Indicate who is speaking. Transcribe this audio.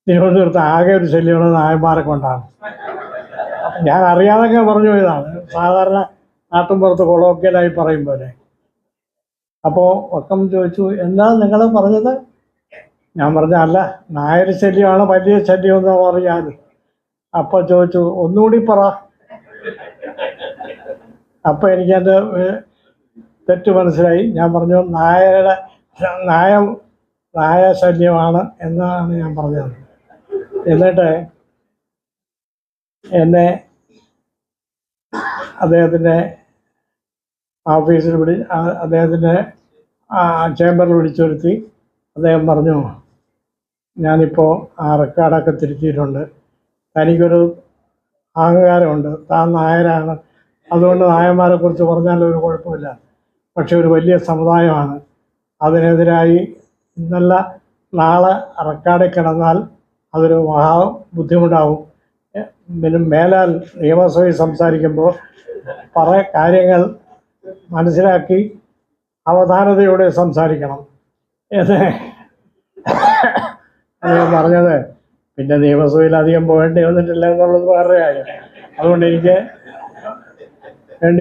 Speaker 1: തിരുവനന്തപുരത്ത് ആകെ ഒരു ശല്യമുള്ളത് നായന്മാരെ കൊണ്ടാണ്. ഞാൻ അറിയാതൊക്കെ പറഞ്ഞു പോയതാണ്, സാധാരണ നാട്ടിൻപുറത്ത് കൊളോക്കിയലായി പറയും പോലെ. അപ്പോൾ വക്കം ചോദിച്ചു, എന്താ നിങ്ങൾ പറഞ്ഞത്? ഞാൻ പറഞ്ഞ, അല്ല, നായർ ശല്യമാണ് വലിയ ശല്യം എന്ന് പറയാൻ. അപ്പോൾ ചോദിച്ചു, ഒന്നുകൂടി പറ. അപ്പോൾ എനിക്കത് തെറ്റ് മനസ്സിലായി. ഞാൻ പറഞ്ഞു, നായ ശല്യമാണ് എന്നാണ് ഞാൻ പറഞ്ഞത്. എന്നിട്ട് എന്നെ അദ്ദേഹത്തിൻ്റെ ഓഫീസിൽ അദ്ദേഹത്തിൻ്റെ ചേംബറിൽ വിളിച്ചു വരുത്തി. അദ്ദേഹം പറഞ്ഞു, ഞാനിപ്പോൾ ആ റെക്കോർഡൊക്കെ തിരുത്തിയിട്ടുണ്ട്. തനിക്കൊരു അഹങ്കാരമുണ്ട്, താൻ നായരാണ്, അതുകൊണ്ട് നായന്മാരെക്കുറിച്ച് പറഞ്ഞാലൊരു കുഴപ്പമില്ല. പക്ഷെ ഒരു വലിയ സമുദായമാണ്, അതിനെതിരായി ഇന്നല്ല നാളെ റെക്കോർഡിൽ കിടന്നാൽ അതൊരു മഹാ ബുദ്ധിമുട്ടാവും. പിന്നെ മേലാൽ നിയമസഭയിൽ സംസാരിക്കുമ്പോൾ കുറേ കാര്യങ്ങൾ മനസ്സിലാക്കി അവധാനതയോടെ സംസാരിക്കണം എന്ന് അദ്ദേഹം പറഞ്ഞത്. പിന്നെ നിയമസഭയിൽ അധികം പോകേണ്ടി വന്നിട്ടില്ല എന്നുള്ളത് വേറെ കാര്യം. അതുകൊണ്ട് എനിക്ക്